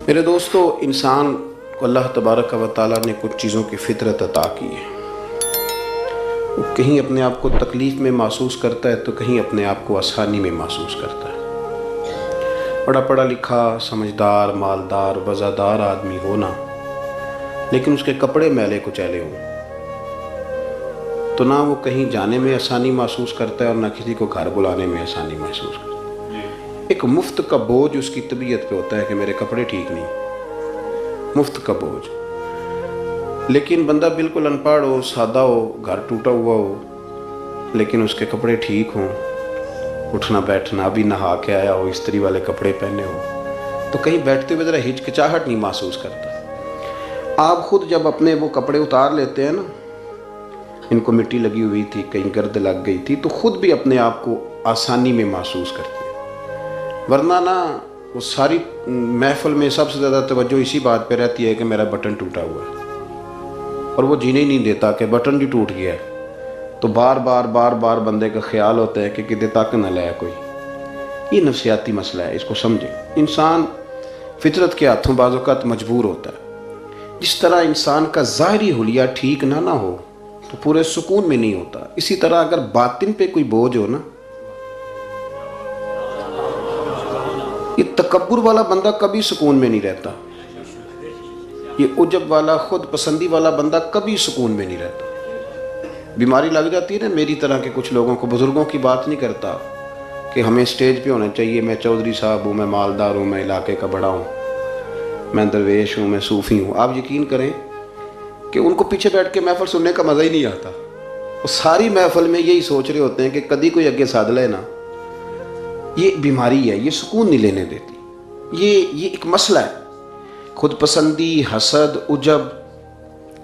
میرے دوستو، انسان کو اللہ تبارک و تعالیٰ نے کچھ چیزوں کی فطرت عطا کی ہے۔ وہ کہیں اپنے آپ کو تکلیف میں محسوس کرتا ہے تو کہیں اپنے آپ کو آسانی میں محسوس کرتا ہے۔ بڑا پڑھا لکھا، سمجھدار، مالدار، وزادار آدمی ہونا، لیکن اس کے کپڑے میلے کچیلے ہوں تو نہ وہ کہیں جانے میں آسانی محسوس کرتا ہے اور نہ کسی کو گھر بلانے میں آسانی محسوس کرتا ہے۔ ایک مفت کا بوجھ اس کی طبیعت پہ ہوتا ہے کہ میرے کپڑے ٹھیک نہیں، مفت کا بوجھ۔ لیکن بندہ بالکل ان پڑھ ہو، سادہ ہو، گھر ٹوٹا ہوا ہو، لیکن اس کے کپڑے ٹھیک ہوں، اٹھنا بیٹھنا، ابھی نہا کے آیا ہو، استری والے کپڑے پہنے ہو، تو کہیں بیٹھتے ہوئے ذرا ہچکچاہٹ نہیں محسوس کرتا۔ آپ خود جب اپنے وہ کپڑے اتار لیتے ہیں نا، ان کو مٹی لگی ہوئی تھی، کہیں گرد لگ گئی تھی، تو خود بھی اپنے آپ کو آسانی میں محسوس کرتے ہیں۔ ورنہ نا وہ ساری محفل میں سب سے زیادہ توجہ اسی بات پہ رہتی ہے کہ میرا بٹن ٹوٹا ہوا ہے، اور وہ جینے نہیں دیتا کہ بٹن بھی ٹوٹ گیا ہے، تو بار بار بندے کا خیال ہوتا ہے کہ کدے تک نہ لے کوئی۔ یہ نفسیاتی مسئلہ ہے، اس کو سمجھیں۔ انسان فطرت کے ہاتھوں بعض اوقات مجبور ہوتا ہے۔ جس طرح انسان کا ظاہری حلیہ ٹھیک نہ ہو تو پورے سکون میں نہیں ہوتا، اسی طرح اگر باطن پہ کوئی بوجھ ہو نا، یہ تکبر والا بندہ کبھی سکون میں نہیں رہتا، یہ عجب والا، خود پسندی والا بندہ کبھی سکون میں نہیں رہتا۔ بیماری لگ جاتی ہے نا میری طرح کے کچھ لوگوں کو، بزرگوں کی بات نہیں کرتا کہ ہمیں سٹیج پہ ہونا چاہیے، میں چودھری صاحب ہوں، میں مالدار ہوں، میں علاقے کا بڑا ہوں، میں درویش ہوں، میں صوفی ہوں۔ آپ یقین کریں کہ ان کو پیچھے بیٹھ کے محفل سننے کا مزہ ہی نہیں آتا، وہ ساری محفل میں یہی سوچ رہے ہوتے ہیں کہ کدی کوئی اگے ساتھ لے نا۔ یہ بیماری ہے، یہ سکون نہیں لینے دیتی، یہ ایک مسئلہ ہے۔ خود پسندی، حسد، عجب،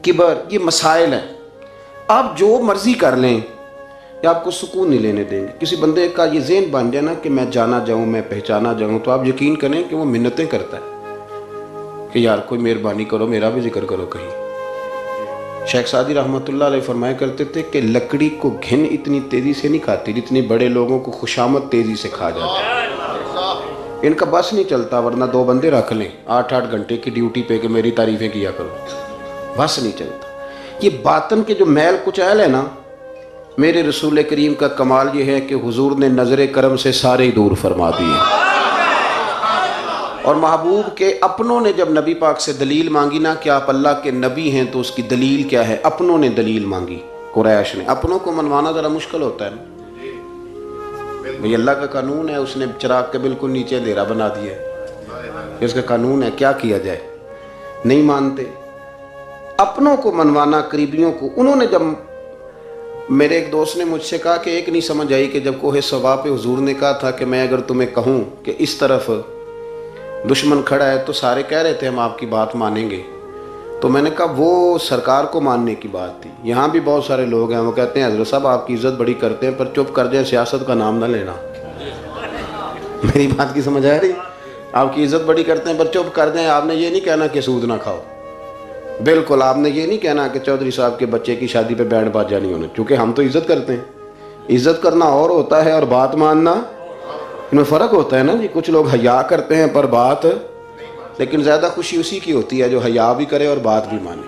کبر، یہ مسائل ہیں۔ آپ جو مرضی کر لیں، یہ آپ کو سکون نہیں لینے دیں گے۔ کسی بندے کا یہ ذہن بن جائے نا کہ میں جانا جاؤں، میں پہچانا جاؤں، تو آپ یقین کریں کہ وہ منتیں کرتا ہے کہ یار کوئی مہربانی کرو، میرا بھی ذکر کرو کہیں۔ شیخ سعدی رحمۃ اللہ علیہ فرمایا کرتے تھے کہ لکڑی کو گھن اتنی تیزی سے نہیں کھاتی جتنی بڑے لوگوں کو خوشامد تیزی سے کھا جاتا ہے۔ ان کا بس نہیں چلتا، ورنہ 2 بندے رکھ لیں 8 گھنٹے کی ڈیوٹی پہ کہ میری تعریفیں کیا کرو، بس نہیں چلتا۔ یہ باطن کے جو میل کچیل ہے نا، میرے رسول کریم کا کمال یہ ہے کہ حضور نے نظر کرم سے سارے ہی دور فرما دیے۔ اور محبوب کے اپنوں نے جب نبی پاک سے دلیل مانگی نا کہ آپ اللہ کے نبی ہیں تو اس کی دلیل کیا ہے، اپنوں نے دلیل مانگی، قریش نے۔ اپنوں کو منوانا ذرا مشکل ہوتا ہے نا، بھئی اللہ کا قانون ہے، اس نے چراغ کے بالکل نیچے اندھیرا بنا دیا ہے، اس کا قانون ہے، کیا کیا جائے، نہیں مانتے۔ اپنوں کو منوانا، قریبیوں کو، انہوں نے جب، میرے ایک دوست نے مجھ سے کہا کہ ایک نہیں سمجھ آئی کہ جب کوہ صفا پہ حضور نے کہا تھا کہ میں اگر تمہیں کہوں کہ اس طرف دشمن کھڑا ہے تو سارے کہہ رہے تھے ہم آپ کی بات مانیں گے، تو میں نے کہا وہ سرکار کو ماننے کی بات تھی، یہاں بھی بہت سارے لوگ ہیں وہ کہتے ہیں حضرت صاحب آپ کی عزت بڑی کرتے ہیں پر چپ کر جائیں، سیاست کا نام نہ لینا۔ میری بات کی سمجھ آ رہی؟ آپ کی عزت بڑی کرتے ہیں پر چپ کر دیں، آپ نے یہ نہیں کہنا کہ سود نہ کھاؤ، بالکل آپ نے یہ نہیں کہنا کہ چودھری صاحب کے بچے کی شادی پہ بینڈ باجا نہیں ہونا، کیونکہ ہم تو عزت کرتے ہیں۔ عزت کرنا اور ہوتا ہے اور بات ماننا، ان میں فرق ہوتا ہے نا جی۔ کچھ لوگ حیا کرتے ہیں پر بات، لیکن زیادہ خوشی اسی کی ہوتی ہے جو حیا بھی کرے اور بات بھی مانے۔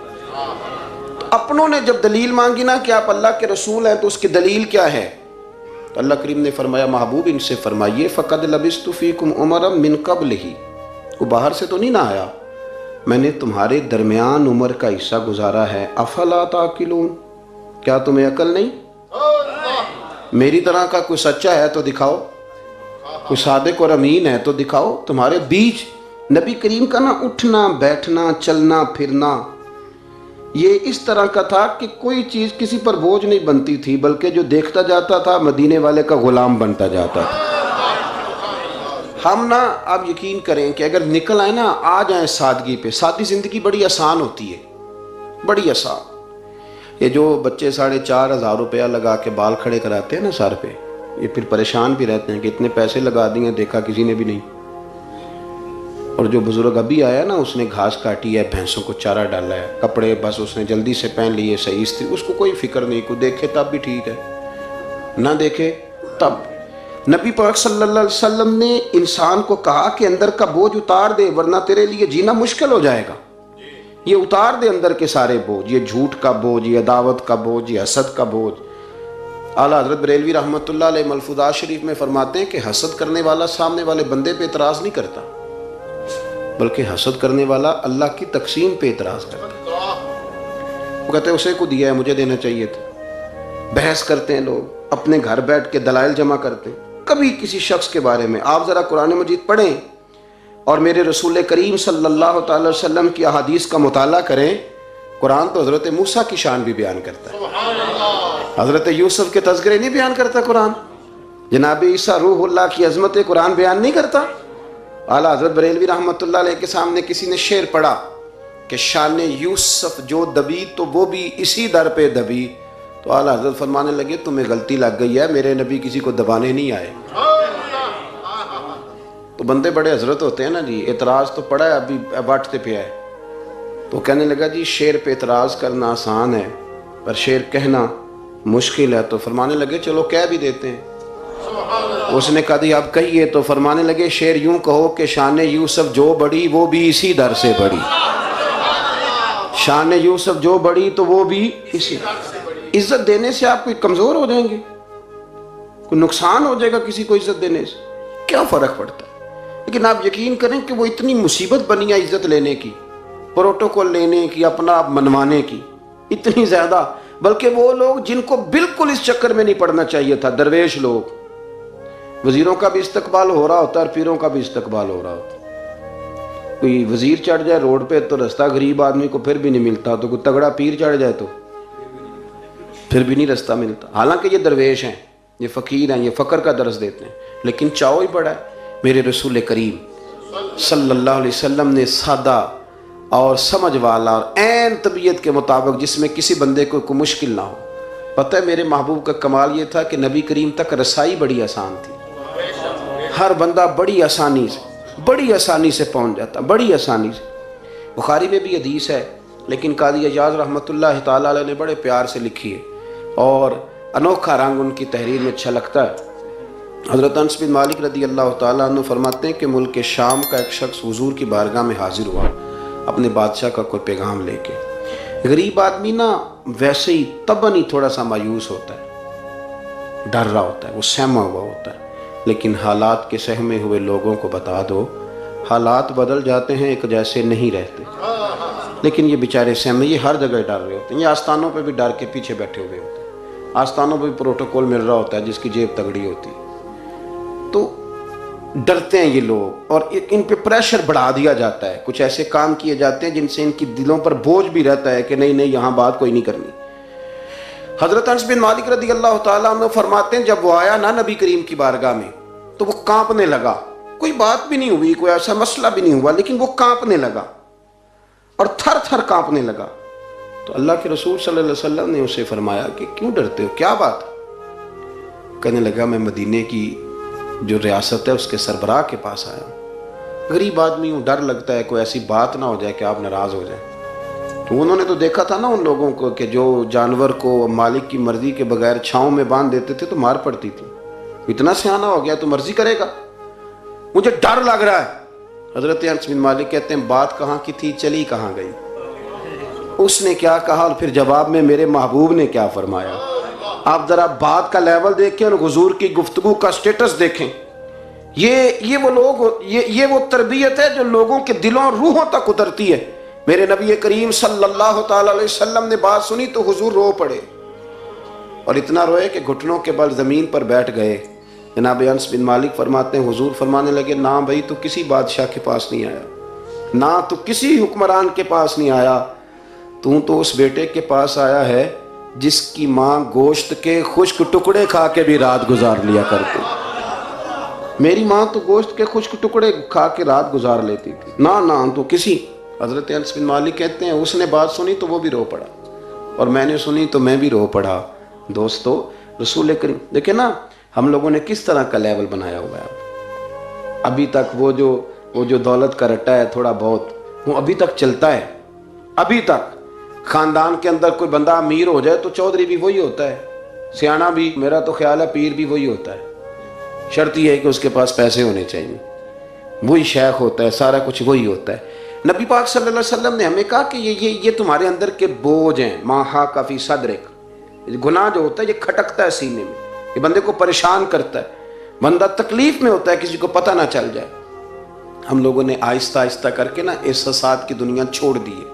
تو اپنوں نے جب دلیل مانگی نا کہ آپ اللہ کے رسول ہیں تو اس کی دلیل کیا ہے، تو اللہ کریم نے فرمایا محبوب ان سے فرمائیے فقد لبثت فیکم عمرا من قبلہ، وہ باہر سے تو نہیں نہ آیا، میں نے تمہارے درمیان عمر کا حصہ گزارا ہے، افلا تعقلون، کیا تمہیں عقل نہیں؟ میری طرح کا کوئی سچا ہے تو دکھاؤ، کوئی صادق اور امین ہے تو دکھاؤ۔ تمہارے بیچ نبی کریم کا نا اٹھنا بیٹھنا چلنا پھرنا یہ اس طرح کا تھا کہ کوئی چیز کسی پر بوجھ نہیں بنتی تھی، بلکہ جو دیکھتا جاتا تھا مدینے والے کا غلام بنتا جاتا تھا۔ ہم نا آپ یقین کریں کہ اگر نکل آئے نا، آ جائیں سادگی پہ، سادی زندگی بڑی آسان ہوتی ہے، بڑی آسان۔ یہ جو بچے 4,500 روپیہ لگا کے بال کھڑے کراتے ہیں نا سر پہ، یہ پھر پریشان بھی رہتے ہیں کہ اتنے پیسے لگا دیے دیکھا کسی نے بھی نہیں۔ اور جو بزرگ ابھی آیا نا، اس نے گھاس کاٹی ہے، بھینسوں کو چارہ ڈالا ہے، کپڑے بس اس نے جلدی سے پہن لیے، صحیح تھی، اس کو کوئی فکر نہیں، کوئی دیکھے تب بھی ٹھیک ہے، نہ دیکھے تب۔ نبی پاک صلی اللہ علیہ وسلم نے انسان کو کہا کہ اندر کا بوجھ اتار دے ورنہ تیرے لیے جینا مشکل ہو جائے گا. یہ اتار دے اندر کے سارے بوجھ، یہ جھوٹ کا بوجھ، یہ عداوت کا بوجھ، یہ حسد کا بوجھ. اعلیٰ حضرت بریلوی رحمۃ اللہ علیہ ملفوظات شریف میں فرماتے ہیں کہ حسد کرنے والا سامنے والے بندے پہ اعتراض نہیں کرتا، بلکہ حسد کرنے والا اللہ کی تقسیم پہ اعتراض کرتا ہے. وہ کہتے ہیں اسے کو دیا ہے مجھے دینا چاہیے تھا. بحث کرتے ہیں لوگ، اپنے گھر بیٹھ کے دلائل جمع کرتے ہیں. کبھی کسی شخص کے بارے میں آپ ذرا قرآن مجید پڑھیں اور میرے رسول کریم صلی اللہ تعالی وسلم کی احادیث کا مطالعہ کریں. قرآن تو حضرت موسیٰ کی شان بھی بیان کرتا ہے، حضرت یوسف کے تذکرے نہیں بیان کرتا قرآن، جناب عیسیٰ روح اللہ کی عظمت قرآن بیان نہیں کرتا. اعلیٰ حضرت بریلوی رحمۃ اللہ علیہ کے سامنے کسی نے شعر پڑھا کہ شان یوسف جو دبی تو وہ بھی اسی در پہ دبی، تو اعلیٰ حضرت فرمانے لگے تمہیں غلطی لگ گئی ہے، میرے نبی کسی کو دبانے نہیں آئے. تو بندے بڑے حضرت ہوتے ہیں نا جی، اعتراض تو پڑا ہے ابھی واٹتے پہ ہے. تو کہنے لگا جی شعر پہ اعتراض کرنا آسان ہے پر شعر کہنا مشکل ہے. تو فرمانے لگے چلو کہہ بھی دیتے ہیں. اس نے کہا دی آپ کہیے. تو فرمانے لگے شعر یوں کہو کہ شان یوسف جو بڑی وہ بھی اسی در سے بڑی، شان یوسف جو بڑی تو وہ بھی اسی. عزت دینے سے آپ کوئی کمزور ہو جائیں گے؟ کوئی نقصان ہو جائے گا کسی کو عزت دینے سے؟ کیا فرق پڑتا ہے؟ لیکن آپ یقین کریں کہ وہ اتنی مصیبت بنی ہے عزت لینے کی، پروٹوکول لینے کی، اپنا آپ منوانے کی، اتنی زیادہ. بلکہ وہ لوگ جن کو بالکل اس چکر میں نہیں پڑنا چاہیے تھا، درویش لوگ، وزیروں کا بھی استقبال ہو رہا ہوتا ہے اور پیروں کا بھی استقبال ہو رہا ہوتا ہے. کوئی وزیر چڑھ جائے روڈ پہ تو رستہ غریب آدمی کو پھر بھی نہیں ملتا، تو کوئی تگڑا پیر چڑھ جائے تو پھر بھی نہیں رستہ ملتا. حالانکہ یہ درویش ہیں، یہ فقیر ہیں، یہ فقر کا درس دیتے ہیں، لیکن چاؤ ہی بڑا ہے. میرے رسول کریم صلی اللہ علیہ وسلم نے سادہ اور سمجھ والا اور عین طبیعت کے مطابق جس میں کسی بندے کو کوئی مشکل نہ ہو. پتہ ہے میرے محبوب کا کمال یہ تھا کہ نبی کریم تک رسائی بڑی آسان تھی. ہر بندہ بڑی آسانی سے پہنچ جاتا، بڑی آسانی سے. بخاری میں بھی حدیث ہے لیکن قاضی اعجاز رحمۃ اللہ تعالیٰ علیہ نے بڑے پیار سے لکھی ہے اور انوکھا رنگ ان کی تحریر میں اچھا لگتا ہے. حضرت انس بن مالک رضی اللہ تعالیٰ عنہ فرماتے ہیں کہ ملک شام کا ایک شخص حضور کی بارگاہ میں حاضر ہوا اپنے بادشاہ کا کوئی پیغام لے کے. غریب آدمی نا ویسے ہی طبعاً ہی تھوڑا سا مایوس ہوتا ہے، ڈر رہا ہوتا ہے، وہ سہما ہوا ہوتا ہے. لیکن حالات کے سہمے ہوئے لوگوں کو بتا دو حالات بدل جاتے ہیں، ایک جیسے نہیں رہتے. لیکن یہ بیچارے سہمے، یہ ہر جگہ ڈر رہے ہوتے ہیں. یہ آستانوں پہ بھی ڈر کے پیچھے بیٹھے ہوئے ہوتے ہیں، آستانوں پہ بھی پروٹوکول مل رہا ہوتا ہے جس کی جیب تگڑی ہوتی ہے. تو ڈرتے ہیں یہ لوگ اور ان پہ پریشر بڑھا دیا جاتا ہے. کچھ ایسے کام کیے جاتے ہیں جن سے ان کی دلوں پر بوجھ بھی رہتا ہے کہ نہیں یہاں بات کوئی نہیں کرنی. حضرت انس بن مالک رضی اللہ تعالیٰ عنہ فرماتے ہیں جب وہ آیا نا نبی کریم کی بارگاہ میں تو وہ کانپنے لگا. کوئی بات بھی نہیں ہوئی، کوئی ایسا مسئلہ بھی نہیں ہوا، لیکن وہ کانپنے لگا اور تھر تھر کانپنے لگا. تو اللہ کے رسول صلی اللہ علیہ وسلم نے اسے فرمایا کہ کیوں ڈرتے ہو، کیا بات؟ کہنے لگا میں مدینے کی جو ریاست ہے اس کے سربراہ کے پاس آیا ہوں، غریب آدمی ہوں، ڈر لگتا ہے کوئی ایسی بات نہ ہو جائے کہ آپ ناراض ہو جائیں. تو انہوں نے تو دیکھا تھا نا ان لوگوں کو کہ جو جانور کو مالک کی مرضی کے بغیر چھاؤں میں باندھ دیتے تھے تو مار پڑتی تھی. اتنا سیانہ ہو گیا تو مرضی کرے گا، مجھے ڈر لگ رہا ہے. حضرت انس بن مالک کہتے ہیں بات کہاں کی تھی چلی کہاں گئی. اس نے کیا کہا اور پھر جواب میں میرے محبوب نے کیا فرمایا. آپ ذرا بات کا لیول دیکھیں اور حضور کی گفتگو کا سٹیٹس دیکھیں. یہ وہ لوگ، یہ وہ تربیت ہے جو لوگوں کے دلوں اور روحوں تک اترتی ہے. میرے نبی کریم صلی اللہ تعالی علیہ وسلم نے بات سنی تو حضور رو پڑے اور اتنا روئے کہ گھٹنوں کے بل زمین پر بیٹھ گئے. جناب انس بن مالک فرماتے ہیں حضور فرمانے لگے نہ بھائی تو کسی بادشاہ کے پاس نہیں آیا، نہ تو کسی حکمران کے پاس نہیں آیا، تو اس بیٹے کے پاس آیا ہے جس کی ماں گوشت کے خشک ٹکڑے کھا کے بھی رات گزار لیا کرتی. میری ماں تو گوشت کے خشک ٹکڑے کھا کے رات گزار لیتی تھی، نہ تو کسی. حضرت انس بن مالک کہتے ہیں اس نے بات سنی تو وہ بھی رو پڑا اور میں نے سنی تو میں بھی رو پڑا. دوستو رسول کریم دیکھیں نا ہم لوگوں نے کس طرح کا لیول بنایا ہوا ہے. ابھی تک وہ جو دولت کا رٹا ہے تھوڑا بہت وہ ابھی تک چلتا ہے. ابھی تک خاندان کے اندر کوئی بندہ امیر ہو جائے تو چودھری بھی وہی ہوتا ہے، سیانا بھی، میرا تو خیال ہے پیر بھی وہی ہوتا ہے. شرط یہ ہے کہ اس کے پاس پیسے ہونے چاہیے، وہی شیخ ہوتا ہے، سارا کچھ وہی ہوتا ہے۔ نبی پاک صلی اللہ علیہ وسلم نے ہمیں کہا کہ یہ تمہارے اندر کے بوجھ ہیں، ما حاک فی صدرک، گناہ جو ہوتا ہے یہ کھٹکتا ہے سینے میں، یہ بندے کو پریشان کرتا ہے، بندہ تکلیف میں ہوتا ہے، کسی کو پتہ نہ چل جائے۔ ہم لوگوں نے آہستہ آہستہ کر کے نا احساسات کی دنیا چھوڑ دی ہے،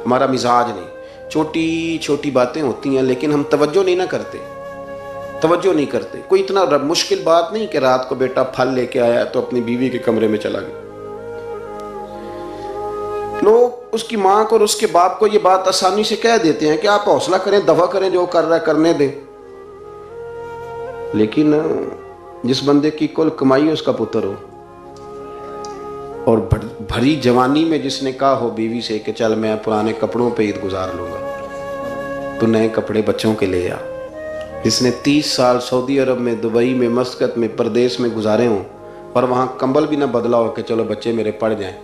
ہمارا مزاج نہیں، چھوٹی چھوٹی باتیں ہوتی ہیں لیکن ہم توجہ نہیں نہ کرتے، توجہ نہیں کرتے۔ کوئی اتنا مشکل بات نہیں کہ رات کو بیٹا پھل لے کے آیا تو اپنی بیوی کے کمرے میں چلا گیا۔ لوگ اس کی ماں کو اور اس کے باپ کو یہ بات آسانی سے کہہ دیتے ہیں کہ آپ حوصلہ کریں، دفع کریں، جو کر رہا ہے کرنے دیں، لیکن جس بندے کی کل کمائی اس کا پتر ہو اور بھری جوانی میں جس نے کہا ہو بیوی سے کہ چل میں پرانے کپڑوں پہ عید گزار لوں گا، تو نئے کپڑے بچوں کے لے آ، جس نے 30 سال سعودی عرب میں، دبئی میں، مسقط میں، پردیس میں گزارے ہوں اور وہاں کمبل بھی نہ بدلا ہو کہ چلو بچے میرے پڑ جائیں،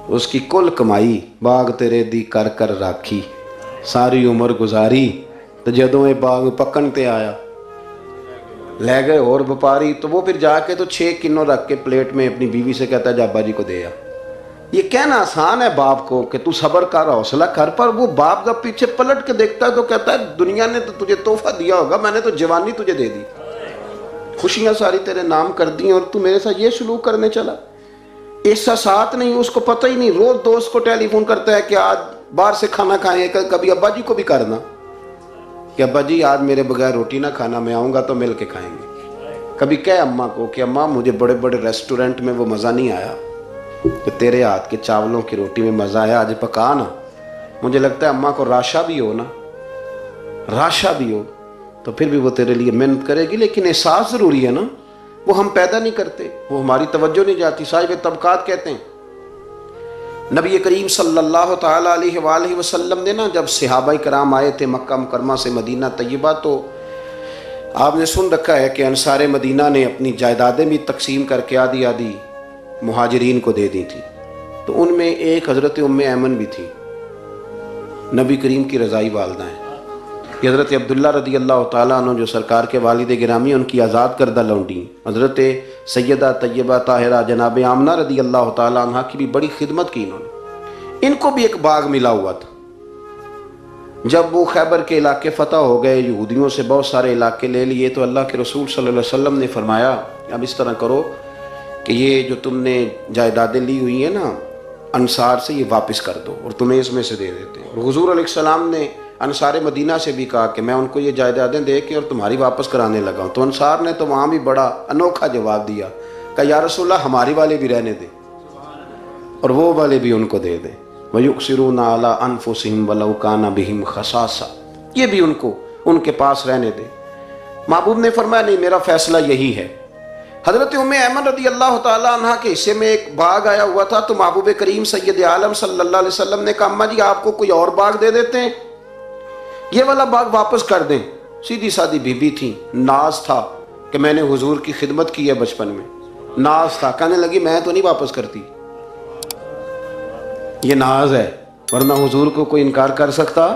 اس کی کل کمائی باغ تیرے دی کر کر راکھی، ساری عمر گزاری تو جدوں یہ باغ پکن تے آیا لے گئے اور وپاری، تو وہ پھر جا کے تو 6 کنوں رکھ کے پلیٹ میں اپنی بیوی سے کہتا ہے جا ابا جی کو دے آ۔ یہ کہنا آسان ہے باپ کو کہ تو صبر کر، حوصلہ کر، پر وہ باپ جب پیچھے پلٹ کے دیکھتا ہے تو کہتا ہے دنیا نے تو تجھے تحفہ دیا ہوگا، میں نے تو جوانی تجھے دے دی، خوشیاں ساری تیرے نام کر دی اور تو میرے ساتھ یہ سلوک کرنے چلا۔ احساسات نہیں، اس کو پتہ ہی نہیں، روز دوست کو ٹیلی فون کرتا ہے کہ آج باہر سے کھانا کھائیں، کبھی ابا جی کو بھی کرنا کہ ابا جی آج میرے بغیر روٹی نہ کھانا، میں آؤں گا تو مل کے کھائیں گے۔ کبھی کہے اماں کو کہ اماں مجھے بڑے بڑے ریسٹورنٹ میں وہ مزہ نہیں آیا کہ تیرے ہاتھ کے چاولوں کی روٹی میں مزہ آیا، آج پکا نا۔ مجھے لگتا ہے اماں کو راشا بھی ہو نا، راشا بھی ہو تو پھر بھی وہ تیرے لیے محنت کرے گی، لیکن احساس ضروری ہے نا، وہ ہم پیدا نہیں کرتے، وہ ہماری توجہ نہیں جاتی۔ صاحب طبقات کہتے ہیں نبی کریم صلی اللہ تعالیٰ علیہ وآلہ وسلم نے نا جب صحابہ کرام آئے تھے مکہ مکرمہ سے مدینہ طیبہ، تو آپ نے سن رکھا ہے کہ انصار مدینہ نے اپنی جائیدادیں بھی تقسیم کر کے آدھی آدھی مہاجرین کو دے دی تھی، تو ان میں ایک حضرت ام ایمن بھی تھی، نبی کریم کی رضائی والدہ ہیں، کہ حضرت عبداللہ رضی اللہ تعالیٰ عنہ جو سرکار کے والد گرامی، ان کی آزاد کردہ لونڈی حضرت سیدہ طیبہ طاہرہ جناب آمنہ رضی اللہ تعالیٰ عنہ کی بھی بڑی خدمت کی انہوں نے۔ ان کو بھی ایک باغ ملا ہوا تھا۔ جب وہ خیبر کے علاقے فتح ہو گئے، یہودیوں سے بہت سارے علاقے لے لیے، تو اللہ کے رسول صلی اللہ علیہ وسلم نے فرمایا اب اس طرح کرو کہ یہ جو تم نے جائیدادیں لی ہوئی ہیں نا انصار سے، یہ واپس کر دو اور تمہیں اس میں سے دے دیتے ہیں۔ اور حضور علیہ السلام نے انصار مدینہ سے بھی کہا کہ میں ان کو یہ جائیدادیں دے کے اور تمہاری واپس کرانے لگا ہوں، تو انصار نے تو وہاں بھی بڑا انوکھا جواب دیا کہ یا رسول اللہ ہماری والے بھی رہنے دیں اور وہ والے بھی ان کو دے دیں۔ وَيُؤْثِرُونَ عَلَىٰ أَنفُسِهِمْ وَلَوْ كَانَ بِهِمْ خَصَاصَةٌ، یہ بھی ان کے پاس رہنے دیں۔ محبوب نے فرمایا نہیں، میرا فیصلہ یہی ہے۔ حضرت ام ایمن رضی اللہ تعالیٰ عنہ کے حصے میں ایک باغ آیا ہوا تھا، تو محبوب کریم سید عالم صلی اللہ علیہ وسلم نے کہا اماں جی آپ کو کوئی اور باغ دے دیتے ہیں، یہ والا باغ واپس کر دیں۔ سیدھی سادی بی بی تھی، ناز تھا کہ میں نے حضور کی خدمت کی ہے بچپن میں، ناز تھا، کہنے لگی میں تو نہیں واپس کرتی، یہ ناز ہے، ورنہ حضور کو کوئی انکار کر سکتا،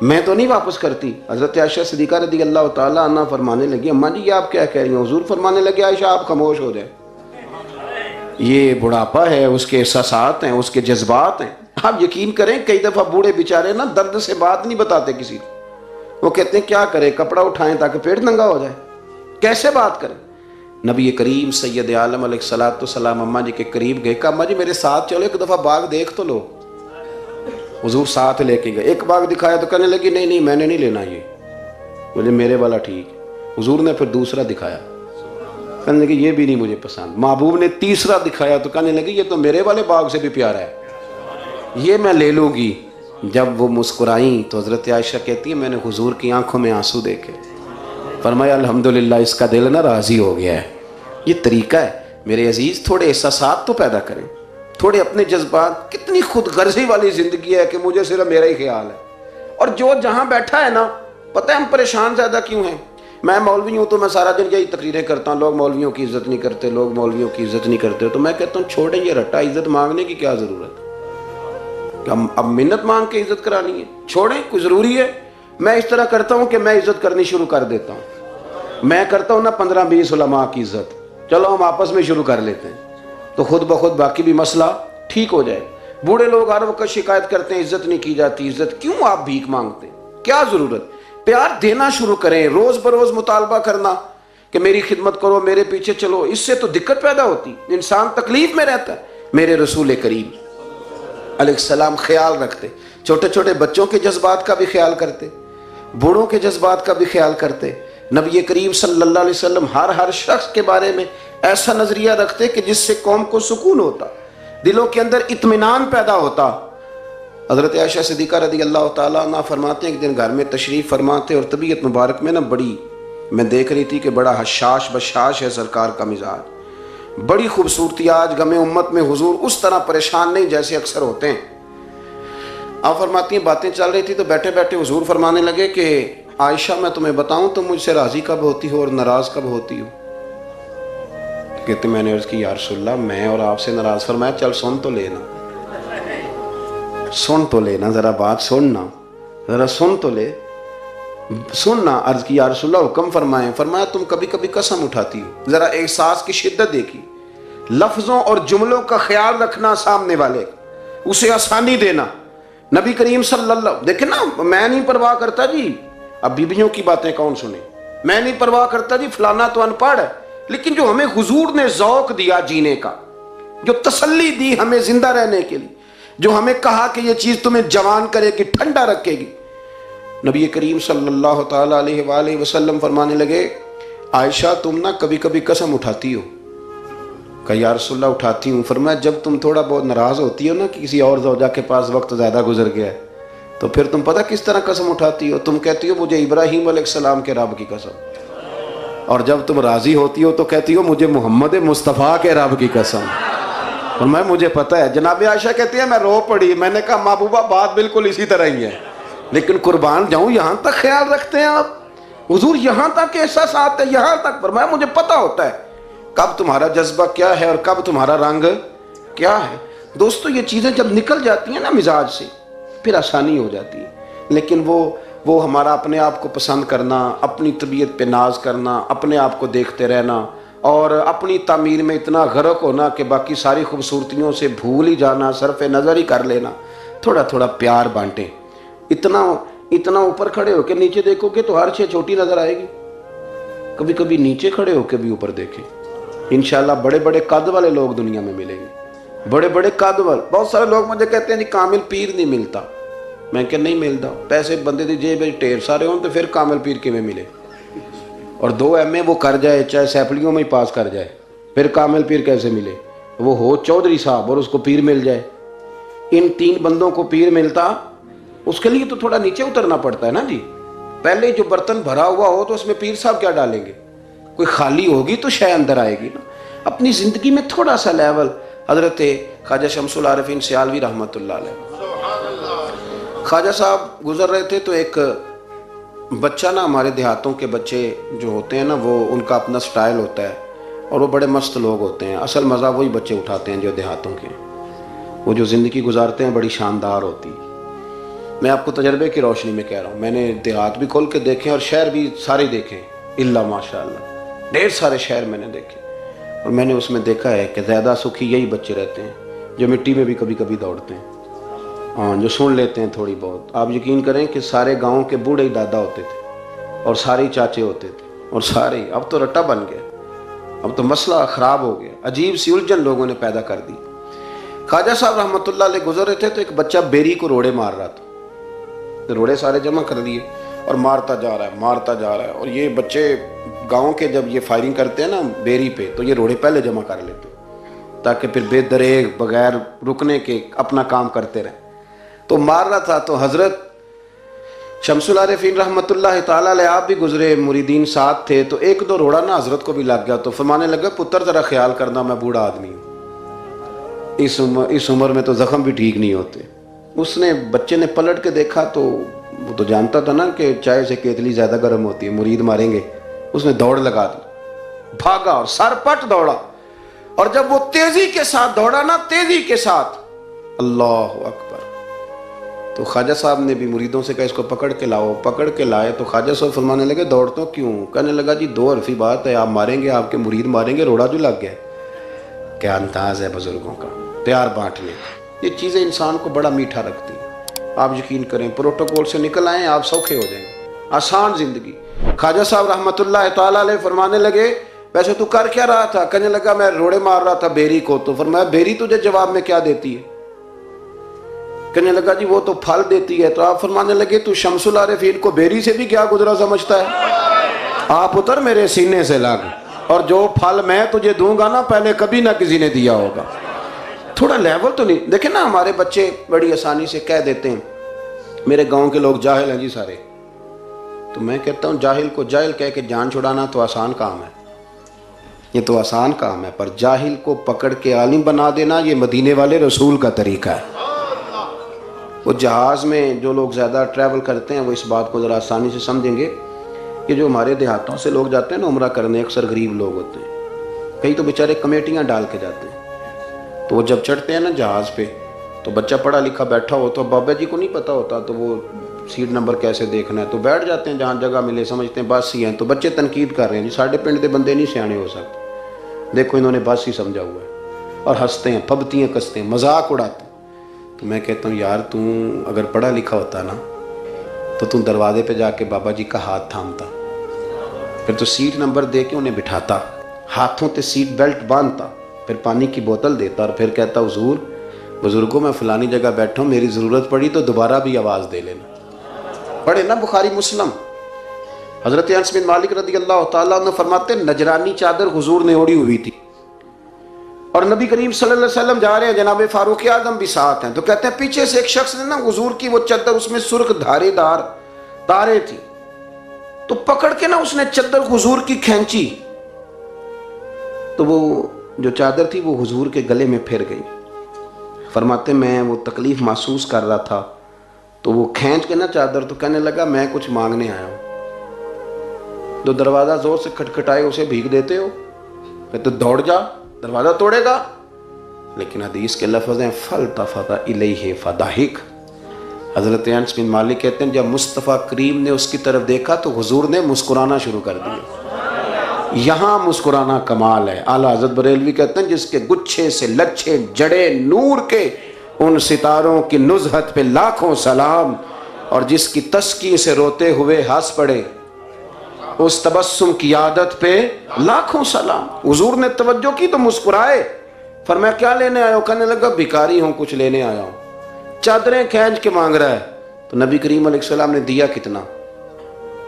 میں تو نہیں واپس کرتی۔ حضرت عائشہ صدیقہ رضی اللہ تعالیٰ عنہ فرمانے لگی اماں جی یہ آپ کیا کہہ رہی ہیں؟ حضور فرمانے لگے عائشہ آپ خاموش ہو جائیں، یہ بڑھاپا ہے، اس کے احساسات ہیں، اس کے جذبات ہیں۔ آپ یقین کریں کئی دفعہ بوڑھے بیچارے نا درد سے بات نہیں بتاتے کسی کو، وہ کہتے ہیں کیا کریں، کپڑا اٹھائیں تاکہ پیٹ ننگا ہو جائے، کیسے بات کریں۔ نبی کریم سید عالم علیہ الصلوۃ والسلام اماں جی کے قریب گئے، کہا اماں جی میرے ساتھ چلو ایک دفعہ باغ دیکھ تو لو۔ حضور ساتھ لے کے گئے، ایک باغ دکھایا تو کہنے لگی نہیں میں نے نہیں لینا، یہ بولے میرے والا ٹھیک۔ حضور نے پھر دوسرا دکھایا، کہنے لگی یہ بھی نہیں مجھے پسند۔ محبوب نے تیسرا دکھایا تو کہنے لگی یہ تو میرے والے باغ سے بھی پیارا ہے، یہ میں لے لوں گی۔ جب وہ مسکرائیں تو حضرت عائشہ کہتی ہے میں نے حضور کی آنکھوں میں آنسو دیکھے، فرمایا الحمدللہ اس کا دل نہ راضی ہو گیا ہے۔ یہ طریقہ ہے میرے عزیز، تھوڑے احساسات تو پیدا کریں، تھوڑے اپنے جذبات۔ کتنی خود غرضی والی زندگی ہے کہ مجھے صرف میرا ہی خیال ہے، اور جو جہاں بیٹھا ہے نا، پتہ ہے ہم پریشان زیادہ کیوں ہیں؟ میں مولوی ہوں تو میں سارا دن یہی تقریریں کرتا ہوں، لوگ مولویوں کی عزت نہیں کرتے، لوگ مولویوں کی عزت نہیں کرتے، تو میں کہتا ہوں چھوڑیں یہ رٹا، عزت مانگنے کی کیا ضرورت ہے؟ اب منت مانگ کے عزت کرانی ہے؟ چھوڑیں، کوئی ضروری ہے؟ میں اس طرح کرتا ہوں کہ میں عزت کرنی شروع کر دیتا ہوں، میں کرتا ہوں نا 15-20 علماء کی عزت، چلو ہم آپس میں شروع کر لیتے ہیں تو خود بخود باقی بھی مسئلہ ٹھیک ہو جائے۔ بوڑھے لوگ ہر وقت شکایت کرتے ہیں عزت نہیں کی جاتی، عزت کیوں آپ بھیک مانگتے ہیں؟ کیا ضرورت؟ پیار دینا شروع کریں، روز بروز مطالبہ کرنا کہ میری خدمت کرو، میرے پیچھے چلو، اس سے تو دقت پیدا ہوتی، انسان تکلیف میں رہتا ہے۔ میرے رسول کریم علیہ السلام خیال رکھتے، چھوٹے چھوٹے بچوں کے جذبات کا بھی خیال کرتے، بوڑھوں کے جذبات کا بھی خیال کرتے۔ نبی کریم صلی اللہ علیہ وسلم ہر شخص کے بارے میں ایسا نظریہ رکھتے کہ جس سے قوم کو سکون ہوتا، دلوں کے اندر اطمینان پیدا ہوتا۔ حضرت عائشہ صدیقہ رضی اللہ تعالیٰ عنہ فرماتے ہیں ایک دن گھر میں تشریف فرماتے اور طبیعت مبارک میں نا بڑی، میں دیکھ رہی تھی کہ بڑا حشاش بشاش ہے سرکار کا مزاج، بڑی خوبصورتی، آج غم امت میں حضور اس طرح پریشان نہیں جیسے اکثر ہوتے ہیں۔ آپ فرماتی ہیں باتیں چل رہی تھی تو بیٹھے بیٹھے حضور فرمانے لگے کہ عائشہ میں تمہیں بتاؤں تم مجھ سے راضی کب ہوتی ہو اور ناراض کب ہوتی ہو؟ کہتے میں نے عرض کی یا رسول اللہ میں اور آپ سے ناراض۔ فرمایا چل سن تو لینا، سن تو لینا، ذرا بات سننا، ذرا سن تو لے، سننا۔ عرض کی یا رسول اللہ حکم فرمائیں۔ فرمایا تم کبھی کبھی قسم اٹھاتی ہو، ذرا احساس کی شدت دیکھی، لفظوں اور جملوں کا خیال رکھنا، سامنے والے اسے آسانی دینا۔ نبی کریم صلی اللہ، دیکھیں نا، میں نہیں پرواہ کرتا جی، اب بیویوں کی باتیں کون سنے، میں نہیں پرواہ کرتا جی فلانا تو ان پڑھ ہے، لیکن جو ہمیں حضور نے ذوق دیا جینے کا، جو تسلی دی ہمیں زندہ رہنے کے لیے، جو ہمیں کہا کہ یہ چیز تمہیں جوان کرے گی، ٹھنڈا رکھے گی، نبی کریم صلی اللہ تعالیٰ علیہ وآلہ وسلم فرمانے لگے عائشہ تم نا کبھی کبھی قسم اٹھاتی ہو؟ کہا یا رسول اللہ اٹھاتی ہوں۔ فرمایا جب تم تھوڑا بہت ناراض ہوتی ہو نا کہ کسی اور زوجہ کے پاس وقت زیادہ گزر گیا ہے تو پھر تم پتہ کس طرح قسم اٹھاتی ہو؟ تم کہتی ہو مجھے ابراہیم علیہ السلام کے رب کی قسم، اور جب تم راضی ہوتی ہو تو کہتی ہو مجھے محمد مصطفیٰ کے رب کی قسم۔ اور مجھے پتہ ہے، جناب عائشہ کہتی ہے میں رو پڑی، میں نے کہا محبوبہ بات بالکل اسی طرح ہی ہے، لیکن قربان جاؤں یہاں تک خیال رکھتے ہیں آپ، حضور یہاں تک احساسات ہے، یہاں تک۔ فرمایا مجھے پتہ ہوتا ہے کب تمہارا جذبہ کیا ہے اور کب تمہارا رنگ کیا ہے۔ دوستو یہ چیزیں جب نکل جاتی ہیں نا مزاج سے پھر آسانی ہو جاتی ہے، لیکن وہ ہمارا اپنے آپ کو پسند کرنا، اپنی طبیعت پہ ناز کرنا، اپنے آپ کو دیکھتے رہنا اور اپنی تعمیر میں اتنا غرق ہونا کہ باقی ساری خوبصورتیوں سے بھول ہی جانا، صرف نظر ہی کر لینا۔ تھوڑا تھوڑا پیار بانٹیں، اتنا اوپر کھڑے ہو کے نیچے دیکھو گے تو ہر چیز چھوٹی نظر آئے گی، کبھی کبھی نیچے کھڑے ہو کے بھی اوپر دیکھیں، انشاءاللہ بڑے بڑے قد والے لوگ دنیا میں ملیں گے، بڑے بڑے قد والے۔ بہت سارے لوگ مجھے کہتے ہیں جی کامل پیر نہیں ملتا، میں کہ نہیں ملتا، پیسے بندے دی جیب میں ٹھیر سارے ہوں تو پھر کامل پیر کیویں ملے؟ اور 2 MA وہ کر جائے چاہے سیپلیوں میں ہی پاس کر جائے پھر کامل پیر کیسے ملے؟ وہ ہو چودھری صاحب اور اس کو پیر مل جائے، ان 3 بندوں کو پیر ملتا، اس کے لیے تو تھوڑا نیچے اترنا پڑتا ہے نا جی۔ پہلے جو برتن بھرا ہوا ہو تو اس میں پیر صاحب کیا ڈالیں گے؟ کوئی خالی ہوگی تو شے اندر آئے گی نا۔ اپنی زندگی میں تھوڑا سا لیول، حضرت خواجہ شمس العارفین سیالوی رحمۃ اللہ علیہ، خواجہ صاحب گزر رہے تھے تو ایک بچہ نا، ہمارے دیہاتوں کے بچے جو ہوتے ہیں نا وہ ان کا اپنا سٹائل ہوتا ہے اور وہ بڑے مست لوگ ہوتے ہیں، اصل مزہ وہی بچے اٹھاتے ہیں جو دیہاتوں کے، وہ جو زندگی گزارتے ہیں بڑی شاندار ہوتی۔ میں آپ کو تجربے کی روشنی میں کہہ رہا ہوں، میں نے دیہات بھی کھول کے دیکھے اور شہر بھی سارے دیکھے، اللہ ماشاء اللہ ڈھیر سارے شہر میں نے دیکھے، اور میں نے اس میں دیکھا ہے کہ زیادہ سکھی یہی بچے رہتے ہیں جو مٹی میں بھی کبھی کبھی دوڑتے ہیں، ہاں جو سن لیتے ہیں تھوڑی بہت۔ آپ یقین کریں کہ سارے گاؤں کے بوڑھے ہی دادا ہوتے تھے اور سارے ہی چاچے ہوتے تھے اور سارے، اب تو رٹا بن گیا، اب تو مسئلہ خراب ہو گیا، عجیب سی الجھن لوگوں نے پیدا کر دی۔ خواجہ صاحب رحمۃ اللہ علیہ گزر رہے تھے تو ایک بچہ بیری کو روڑے مار رہا تھا، روڑے سارے جمع کر دیے اور مارتا جا رہا ہے، اور یہ بچے گاؤں کے جب یہ فائرنگ کرتے ہیں نا بیری پہ تو یہ روڑے پہلے جمع کر لیتے تاکہ پھر بے دریغ بغیر رکنے کے اپنا کام کرتے رہیں۔ تو مار رہا تھا تو حضرت شمس العارفین رحمۃ اللہ تعالیٰ علیہ آپ بھی گزرے، مریدین ساتھ تھے، تو 1-2 روڑا نا حضرت کو بھی لگ گیا، تو فرمانے لگا پتر ذرا خیال کرنا میں بوڑھا آدمی ہوں، اس عمر میں تو زخم بھی ٹھیک نہیں ہوتے۔ اس نے بچے نے پلٹ کے دیکھا تو وہ تو جانتا تھا نا کہ چائے سے کیتلی زیادہ گرم ہوتی ہے، مرید ماریں گے، اس نے دوڑ لگا دی، بھاگا اور سر پٹ دوڑا، اور جب وہ تیزی کے ساتھ دوڑا نا، تیزی کے ساتھ، اللہ اکبر، تو خواجہ صاحب نے بھی مریدوں سے کہا اس کو پکڑ کے لاؤ، پکڑ کے لائے تو خواجہ صاحب فرمانے لگے دوڑ تو کیوں؟ کہنے لگا جی دو حرفی بات ہے، آپ ماریں گے، آپ کے مرید ماریں گے، روڑا جو لگ گیا۔ کیا انداز ہے بزرگوں کا، پیار بانٹنے کا۔ یہ چیزیں انسان کو بڑا میٹھا رکھتی ہیں۔ آپ یقین کریں پروٹوکول سے نکل آئیں آپ سوکھے ہو جائیں، آسان زندگی۔ خواجہ صاحب رحمۃ اللہ تعالیٰ علیہ فرمانے لگے ویسے تو کر کیا رہا تھا؟ کہنے لگا میں روڑے مار رہا تھا بیری کو۔ تو فرمایا بیری تجھے جواب میں کیا دیتی ہے؟ کہنے لگا جی وہ تو پھل دیتی ہے۔ تو آپ فرمانے لگے تو شمس العارفین کو بیری سے بھی کیا گزرا سمجھتا ہے؟ آپ اتر میرے سینے سے لگ، اور جو پھل میں تجھے دوں گا نا پہلے کبھی نہ کسی نے دیا ہوگا۔ تھوڑا لیول تو نہیں دیکھیں نا، ہمارے بچے بڑی آسانی سے کہہ دیتے ہیں میرے گاؤں کے لوگ جاہل ہیں جی سارے۔ تو میں کہتا ہوں جاہل کو جاہل کہہ کے جان چھڑانا تو آسان کام ہے، یہ تو آسان کام ہے، پر جاہل کو پکڑ کے عالم بنا دینا یہ مدینے والے رسول کا طریقہ ہے۔ وہ جہاز میں جو لوگ زیادہ ٹریول کرتے ہیں وہ اس بات کو ذرا آسانی سے سمجھیں گے کہ جو ہمارے دیہاتوں سے لوگ جاتے ہیں نا عمرہ کرنے، اکثر غریب لوگ ہوتے ہیں، کئی تو بیچارے کمیٹیاں ڈال کے جاتے ہیں۔ تو وہ جب چڑھتے ہیں نا جہاز پہ تو بچہ پڑھا لکھا بیٹھا ہو تو بابا جی کو نہیں پتہ ہوتا تو وہ سیٹ نمبر کیسے دیکھنا ہے، تو بیٹھ جاتے ہیں جہاں جگہ ملے، سمجھتے ہیں بس ہی ہیں۔ تو بچے تنقید کر رہے ہیں جی ساڑھے پنڈ دے بندے نہیں سیانے ہو سکتے، دیکھو انہوں نے بس ہی سمجھا ہوا ہے، اور ہنستے ہیں، پھبتیاں کستے ہیں، مذاق اڑاتے ہیں۔ تو میں کہتا ہوں یار تو اگر پڑھا لکھا ہوتا نا تو تم دروازے پہ جا کے بابا جی کا ہاتھ تھامتا، پھر تو سیٹ نمبر دے کے انہیں بٹھاتا، ہاتھوں تے سیٹ بیلٹ باندھتا، پھر پانی کی بوتل دیتا اور پھر کہتا حضور بزرگوں میں فلانی جگہ بیٹھا ہوں، میری ضرورت پڑی تو دوبارہ بھی آواز دے لینا۔ پڑھے نا بخاری مسلم، حضرت انس بن مالک رضی اللہ تعالیٰ عنہ فرماتے ہیں نجرانی چادر حضور نے اوڑھی ہوئی تھی اور نبی کریم صلی اللہ علیہ وسلم جا رہے ہیں، جناب فاروق اعظم بھی ساتھ ہیں، تو کہتے ہیں پیچھے سے ایک شخص نے نا حضور کی وہ چادر، اس میں سرخ دھارے دار تارے تھی، تو پکڑ کے نا اس نے چادر حضور کی کھینچی، تو وہ جو چادر تھی وہ حضور کے گلے میں پھر گئی۔ فرماتے میں وہ تکلیف محسوس کر رہا تھا تو وہ کھینچ کے نا چادر، تو کہنے لگا میں کچھ مانگنے آیا ہوں۔ تو دروازہ زور سے کھٹکھٹائے اسے بھیگ دیتے ہو، کہتے دوڑ جا دروازہ توڑے گا، لیکن حدیث کے لفظ ہیں فَالْتَفَتَ إِلَيْهِ فَضَحِكَ۔ حضرت انس بن مالک کہتے ہیں جب مصطفیٰ کریم نے اس کی طرف دیکھا تو حضور نے مسکرانا شروع کر دیا۔ یہاں مسکرانا کمال ہے۔ اعلیٰ حضرت بریلوی کہتے ہیں جس کے گچھے سے لچھے جڑے نور کے ان ستاروں کی نزہت پہ لاکھوں سلام، اور جس کی تسکی سے روتے ہوئے ہنس پڑے اس تبسم کی عادت پہ لاکھوں سلام۔ حضور نے توجہ کی تو مسکرائے، فرمایا کیا لینے آیا ہو؟ کہنے لگا بھکاری ہوں، کچھ لینے آیا ہوں۔ چادریں کھینچ کے مانگ رہا ہے، تو نبی کریم علیہ السلام نے دیا کتنا؟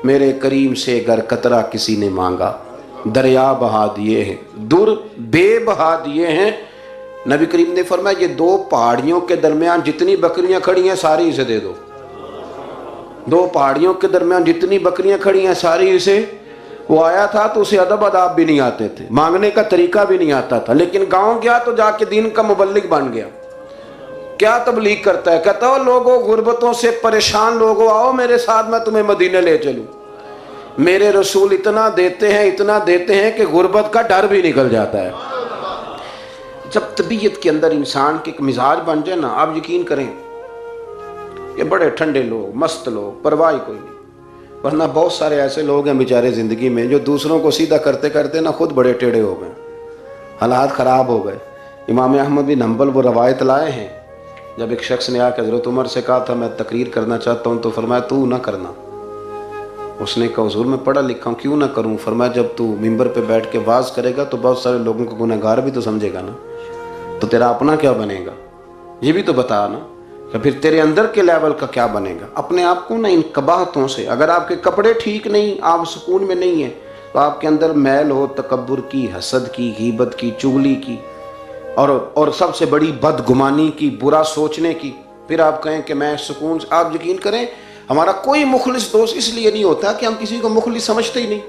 میرے کریم سے گر قطرہ کسی نے مانگا دریا بہا دیے ہیں، در بے بہا دیے ہیں۔ نبی کریم نے فرمایا یہ دو پہاڑیوں کے درمیان جتنی بکریاں کھڑی ہیں ساری اسے دے دو، دو پہاڑیوں کے درمیان جتنی بکریاں کھڑی ہیں ساری اسے۔ وہ آیا تھا تو اسے ادب آداب بھی نہیں آتے تھے، مانگنے کا طریقہ بھی نہیں آتا تھا، لیکن گاؤں گیا تو جا کے دین کا مبلغ بن گیا۔ کیا تبلیغ کرتا ہے؟ کہتا ہو لوگوں غربتوں سے پریشان لوگوں آؤ میرے ساتھ، میں تمہیں مدینے لے چلوں۔ میرے رسول اتنا دیتے ہیں، اتنا دیتے ہیں کہ غربت کا ڈر بھی نکل جاتا ہے۔ جب طبیعت کے اندر انسان کے ایک مزاج بن جائے نا، آپ یقین کریں کہ بڑے ٹھنڈے لوگ، مست لوگ، پرواہ کوئی نہیں۔ ورنہ بہت سارے ایسے لوگ ہیں بیچارے زندگی میں جو دوسروں کو سیدھا کرتے کرتے نا خود بڑے ٹیڑے ہو گئے، حالات خراب ہو گئے۔ امام احمد بن حنبل وہ روایت لائے ہیں، جب ایک شخص نے آ کے حضرت عمر سے کہا تھا میں تقریر کرنا چاہتا ہوں، تو فرمایا تو نہ کرنا۔ اس نے کہا حضور میں پڑھا لکھا ہوں، کیوں نہ کروں؟ فرمایا جب تو ممبر پہ بیٹھ کے واز کرے گا تو بہت سارے لوگوں کو گنہگار بھی تو سمجھے گا نا، تو تیرا اپنا کیا بنے گا؟ یہ بھی تو بتا نا، کہ پھر تیرے اندر کے لیول کا کیا بنے گا؟ اپنے آپ کو نا ان قباحتوں سے، اگر آپ کے کپڑے ٹھیک نہیں، آپ سکون میں نہیں ہیں، تو آپ کے اندر میل ہو تکبر کی، حسد کی، غیبت کی، چغلی کی، اور سب سے بڑی بدگمانی کی، برا سوچنے کی، پھر آپ کہیں کہ میں سکون سے۔ آپ یقین کریں ہمارا کوئی مخلص دوست اس لیے نہیں ہوتا کہ ہم کسی کو مخلص سمجھتے ہی نہیں۔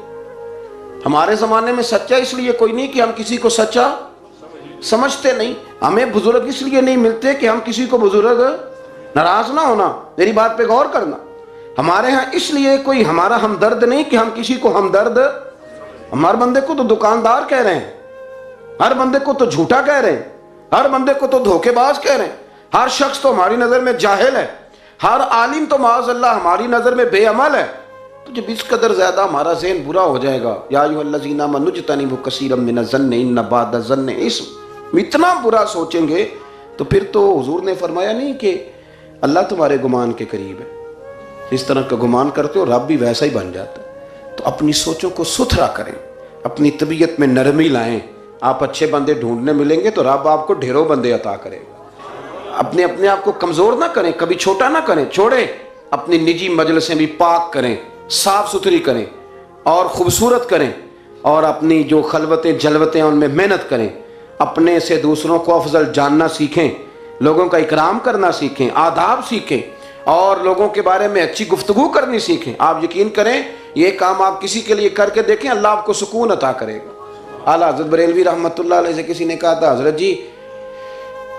ہمارے زمانے میں سچا اس لیے کوئی نہیں کہ ہم کسی کو سچا سمجھتے نہیں۔ ہمیں بزرگ اس لیے نہیں ملتے کہ ہم کسی کو بزرگ ناراض نہ ہونا، میری بات پہ غور کرنا۔ ہمارے ہاں اس لیے کوئی ہمارا ہمدرد نہیں کہ ہم کسی کو ہمدرد، ہمارے بندے کو تو دکاندار کہہ رہے ہیں، ہر بندے کو تو جھوٹا کہہ رہے ہیں، ہر بندے کو تو دھوکے باز کہہ رہے ہیں، ہر شخص تو ہماری نظر میں جاہل ہے، ہر عالم تو معاذ اللہ ہماری نظر میں بے عمل ہے، تو جب اس قدر زیادہ ہمارا ذہن برا ہو جائے گا، یا ایھا الذین آمنوا اجتنبوا کثیرا من الظن ان بعض الظن، اس اتنا برا سوچیں گے تو پھر تو حضور نے فرمایا نہیں کہ اللہ تمہارے گمان کے قریب ہے، اس طرح کا گمان کرتے ہو رب بھی ویسا ہی بن جاتا ہے۔ تو اپنی سوچوں کو ستھرا کریں، اپنی طبیعت میں نرمی لائیں۔ آپ اچھے بندے ڈھونڈنے ملیں گے تو رب آپ کو ڈھیروں بندے عطا کرے گا۔ اپنے آپ کو کمزور نہ کریں، کبھی چھوٹا نہ کریں، چھوڑیں۔ اپنی نجی مجلسیں بھی پاک کریں، صاف ستھری کریں اور خوبصورت کریں، اور اپنی جو خلوتیں جلوتیں ان میں محنت کریں۔ اپنے سے دوسروں کو افضل جاننا سیکھیں، لوگوں کا اکرام کرنا سیکھیں، آداب سیکھیں، اور لوگوں کے بارے میں اچھی گفتگو کرنی سیکھیں۔ آپ یقین کریں یہ کام آپ کسی کے لیے کر کے دیکھیں، اللہ آپ کو سکون عطا کرے گا۔ اعلیٰ حضرت بریلوی رحمۃ اللہ علیہ سے کسی نے کہا تھا، حضرت جی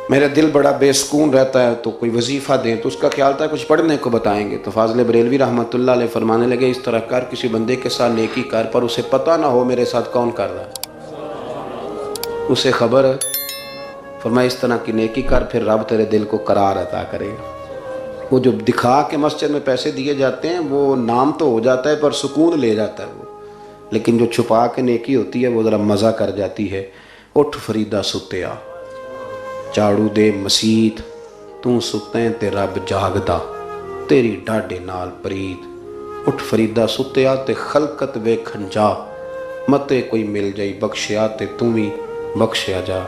میرا دل بڑا بے سکون رہتا ہے تو کوئی وظیفہ دیں، تو اس کا خیال تھا کچھ پڑھنے کو بتائیں گے۔ تو فاضل بریلوی رحمۃ اللہ علیہ فرمانے لگے، اس طرح کر، کسی بندے کے ساتھ نیکی کر، پر اسے پتہ نہ ہو میرے ساتھ کون کر رہا ہے، اسے خبر ہے۔ فرمایا اس طرح کی نیکی کر، پھر رب تیرے دل کو قرار عطا کرے گا۔ وہ جو دکھا کے مسجد میں پیسے دیے جاتے ہیں وہ نام تو ہو جاتا ہے پر سکون لے جاتا ہے وہ، لیکن جو چھپا کے نیکی ہوتی ہے وہ ذرا مزہ کر جاتی ہے۔ اٹھ فریدہ ستیا، جھاڑو دے مسیت، تو ستیں تے رب جاگدا، تیری ڈاڈے نال پریت۔ اٹھ فریدہ ستیا تے خلقت ویکھن جا، متے کوئی مل جائی بخشیا تے تو بھی بخشیا جا۔